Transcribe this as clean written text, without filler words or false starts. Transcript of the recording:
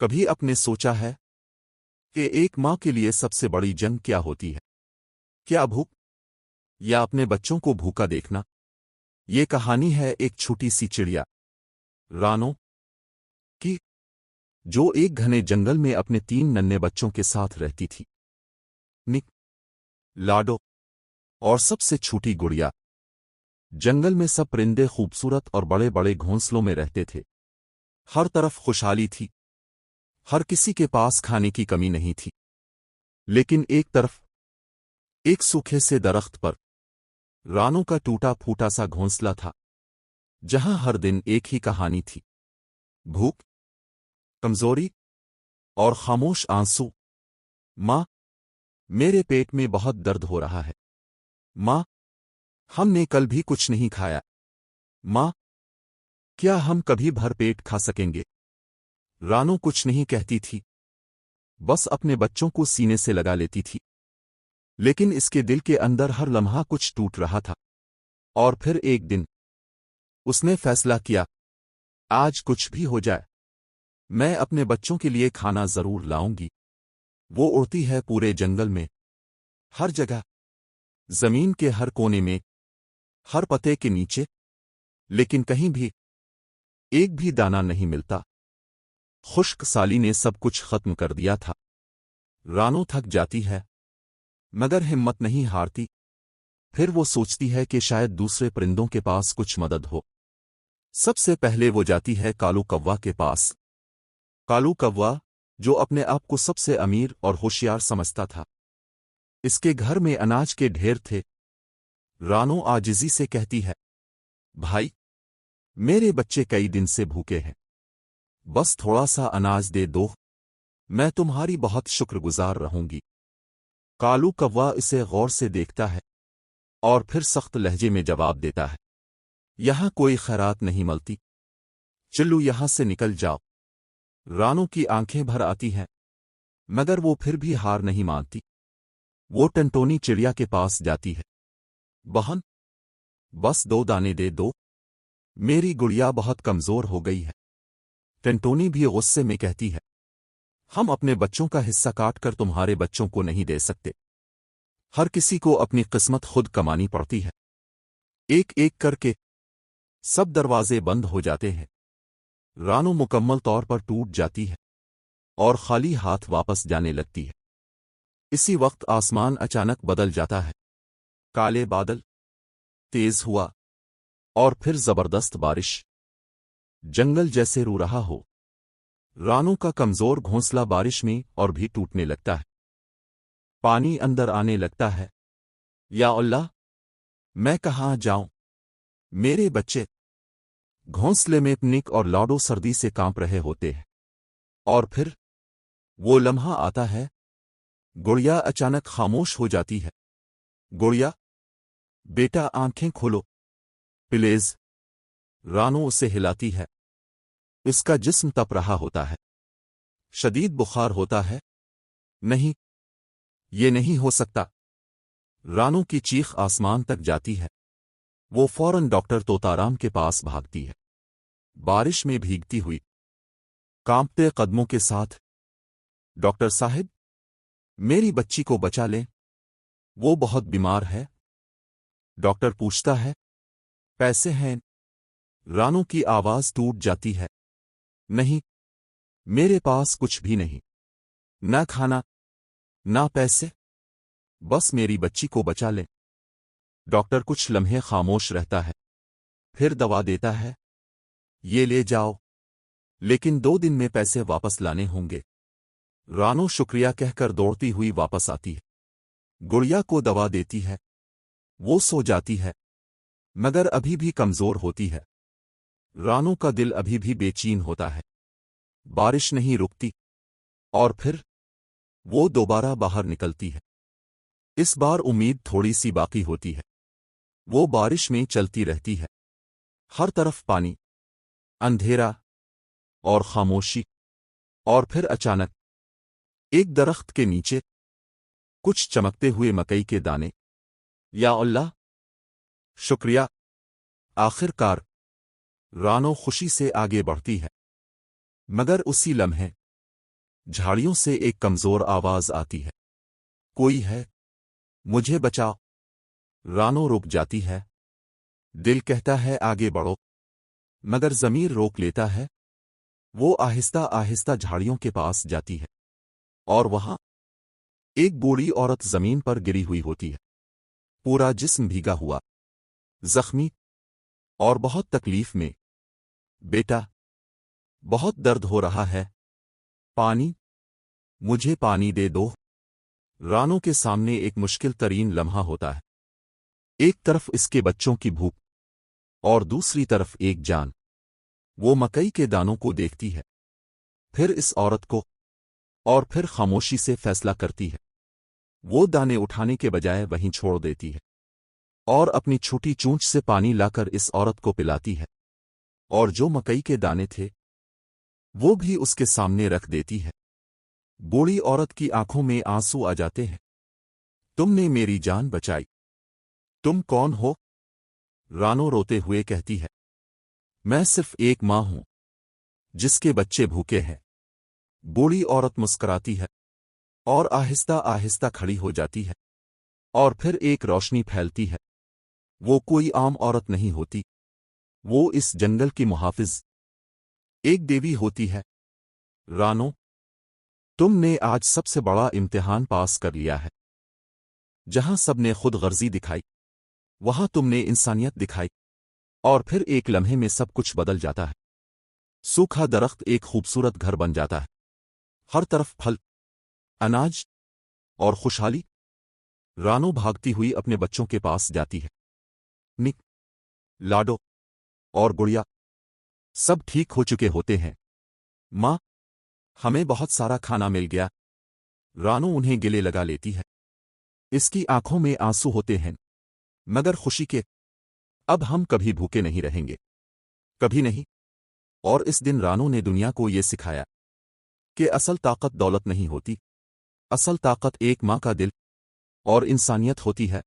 کبھی اپنے سوچا ہے کہ ایک ماں کے لیے سب سے بڑی جنگ کیا ہوتی ہے؟ کیا بھوک یا اپنے بچوں کو بھوکا دیکھنا؟ یہ کہانی ہے ایک چھوٹی سی چڑیا رانو کی، جو ایک گھنے جنگل میں اپنے 3 ننھے بچوں کے ساتھ رہتی تھی، نک، لاڈو اور سب سے چھوٹی گڑیا۔ جنگل میں سب پرندے خوبصورت اور بڑے بڑے گھونسلوں میں رہتے تھے۔ ہر طرف خوشحالی تھی، ہر کسی کے پاس کھانے کی کمی نہیں تھی۔ لیکن ایک طرف، ایک سوکھے سے درخت پر، رانو کا ٹوٹا پھوٹا سا گھونسلہ تھا، جہاں ہر دن ایک ہی کہانی تھی: بھوک، کمزوری اور خاموش آنسو۔ ماں، میرے پیٹ میں بہت درد ہو رہا ہے۔ ماں، ہم نے کل بھی کچھ نہیں کھایا۔ ماں، کیا ہم کبھی بھر پیٹ کھا سکیں گے؟ رانو کچھ نہیں کہتی تھی، بس اپنے بچوں کو سینے سے لگا لیتی تھی۔ لیکن اس کے دل کے اندر ہر لمحہ کچھ ٹوٹ رہا تھا۔ اور پھر ایک دن اس نے فیصلہ کیا، آج کچھ بھی ہو جائے، میں اپنے بچوں کے لیے کھانا ضرور لاؤں گی۔ وہ اڑتی ہے پورے جنگل میں، ہر جگہ، زمین کے ہر کونے میں، ہر پتے کے نیچے، لیکن کہیں بھی ایک بھی دانہ نہیں ملتا۔ خشک سالی نے سب کچھ ختم کر دیا تھا۔ رانو تھک جاتی ہے، مگر ہمت نہیں ہارتی۔ پھر وہ سوچتی ہے کہ شاید دوسرے پرندوں کے پاس کچھ مدد ہو۔ سب سے پہلے وہ جاتی ہے کالو کوا کے پاس۔ کالو کوا، جو اپنے آپ کو سب سے امیر اور ہوشیار سمجھتا تھا، اس کے گھر میں اناج کے ڈھیر تھے۔ رانو عاجزی سے کہتی ہے، بھائی، میرے بچے کئی دن سے بھوکے ہیں، بس تھوڑا سا اناج دے دو، میں تمہاری بہت شکر گزار رہوں گی۔ کالو کوا اسے غور سے دیکھتا ہے اور پھر سخت لہجے میں جواب دیتا ہے، یہاں کوئی خیرات نہیں ملتی، چلو یہاں سے نکل جاؤ۔ رانو کی آنکھیں بھر آتی ہیں، مگر وہ پھر بھی ہار نہیں مانتی۔ وہ ٹنٹونی چڑیا کے پاس جاتی ہے، بہن، بس 2 دانے دے دو، میری گڑیا بہت کمزور ہو گئی ہے۔ ٹنٹونی بھی غصے میں کہتی ہے، ہم اپنے بچوں کا حصہ کاٹ کر تمہارے بچوں کو نہیں دے سکتے۔ ہر کسی کو اپنی قسمت خود کمانی پڑتی ہے۔ ایک ایک کر کے سب دروازے بند ہو جاتے ہیں۔ رانو مکمل طور پر ٹوٹ جاتی ہے اور خالی ہاتھ واپس جانے لگتی ہے۔ اسی وقت آسمان اچانک بدل جاتا ہے۔ کالے بادل تیز ہوا اور پھر زبردست بارش۔ جنگل جیسے رو رہا ہو۔ رانو کا کمزور گھونسلہ بارش میں اور بھی ٹوٹنے لگتا ہے۔ پانی اندر آنے لگتا ہے۔ یا اللہ، میں کہاں جاؤں؟ میرے بچے گھونسلے میں نک اور لاڈو سردی سے کانپ رہے ہوتے ہیں۔ اور پھر وہ لمحہ آتا ہے، گڑیا اچانک خاموش ہو جاتی ہے۔ گڑیا، بیٹا آنکھیں کھولو پلیز۔ رانو اسے ہلاتی ہے۔ اس کا جسم تپ رہا ہوتا ہے، شدید بخار ہوتا ہے۔ نہیں، یہ نہیں ہو سکتا۔ رانو کی چیخ آسمان تک جاتی ہے۔ وہ فوراً ڈاکٹر توتارام کے پاس بھاگتی ہے، بارش میں بھیگتی ہوئی، کانپتے قدموں کے ساتھ۔ ڈاکٹر صاحب، میری بچی کو بچا لیں، وہ بہت بیمار ہے۔ ڈاکٹر پوچھتا ہے، پیسے ہیں؟ رانو کی آواز ٹوٹ جاتی ہے، نہیں، میرے پاس کچھ بھی نہیں، نہ کھانا، نہ پیسے، بس میری بچی کو بچا لیں۔ ڈاکٹر کچھ لمحے خاموش رہتا ہے، پھر دوا دیتا ہے، یہ لے جاؤ، لیکن 2 دن میں پیسے واپس لانے ہوں گے۔ رانو شکریہ کہہ کر دوڑتی ہوئی واپس آتی ہے، گڑیا کو دوا دیتی ہے۔ وہ سو جاتی ہے، مگر ابھی بھی کمزور ہوتی ہے۔ رانو کا دل ابھی بھی بے چین ہوتا ہے۔ بارش نہیں رکتی، اور پھر وہ دوبارہ باہر نکلتی ہے۔ اس بار امید تھوڑی سی باقی ہوتی ہے۔ وہ بارش میں چلتی رہتی ہے، ہر طرف پانی، اندھیرا اور خاموشی۔ اور پھر اچانک ایک درخت کے نیچے کچھ چمکتے ہوئے مکئی کے دانے۔ یا اللہ، شکریہ! آخر کار رانو خوشی سے آگے بڑھتی ہے، مگر اسی لمحے جھاڑیوں سے ایک کمزور آواز آتی ہے، کوئی ہے؟ مجھے بچاؤ۔ رانو رک جاتی ہے۔ دل کہتا ہے آگے بڑھو، مگر ضمیر روک لیتا ہے۔ وہ آہستہ آہستہ جھاڑیوں کے پاس جاتی ہے، اور وہاں ایک بوڑھی عورت زمین پر گری ہوئی ہوتی ہے، پورا جسم بھیگا ہوا، زخمی اور بہت تکلیف میں۔ بیٹا، بہت درد ہو رہا ہے، پانی، مجھے پانی دے دو۔ رانو کے سامنے ایک مشکل ترین لمحہ ہوتا ہے، ایک طرف اس کے بچوں کی بھوک اور دوسری طرف ایک جان۔ وہ مکئی کے دانوں کو دیکھتی ہے، پھر اس عورت کو، اور پھر خاموشی سے فیصلہ کرتی ہے۔ وہ دانے اٹھانے کے بجائے وہیں چھوڑ دیتی ہے، اور اپنی چھوٹی چونچ سے پانی لا کر اس عورت کو پلاتی ہے، اور جو مکئی کے دانے تھے وہ بھی اس کے سامنے رکھ دیتی ہے۔ بوڑھی عورت کی آنکھوں میں آنسو آ جاتے ہیں۔ تم نے میری جان بچائی، تم کون ہو؟ رانو روتے ہوئے کہتی ہے، میں صرف ایک ماں ہوں جس کے بچے بھوکے ہیں۔ بوڑھی عورت مسکراتی ہے اور آہستہ آہستہ کھڑی ہو جاتی ہے، اور پھر ایک روشنی پھیلتی ہے۔ وہ کوئی عام عورت نہیں ہوتی، وہ اس جنگل کی محافظ ایک دیوی ہوتی ہے۔ رانو، تم نے آج سب سے بڑا امتحان پاس کر لیا ہے۔ جہاں سب نے خود غرضی دکھائی، وہاں تم نے انسانیت دکھائی، اور پھر ایک لمحے میں سب کچھ بدل جاتا ہے۔ سوکھا درخت ایک خوبصورت گھر بن جاتا ہے، ہر طرف پھل، اناج اور خوشحالی۔ رانو بھاگتی ہوئی اپنے بچوں کے پاس جاتی ہے۔ نک، لاڈو اور گڑیا سب ٹھیک ہو چکے ہوتے ہیں۔ ماں، ہمیں بہت سارا کھانا مل گیا۔ رانو انہیں گلے لگا لیتی ہے، اس کی آنکھوں میں آنسو ہوتے ہیں، مگر خوشی کے۔ اب ہم کبھی بھوکے نہیں رہیں گے، کبھی نہیں۔ اور اس دن رانو نے دنیا کو یہ سکھایا کہ اصل طاقت دولت نہیں ہوتی، اصل طاقت ایک ماں کا دل اور انسانیت ہوتی ہے۔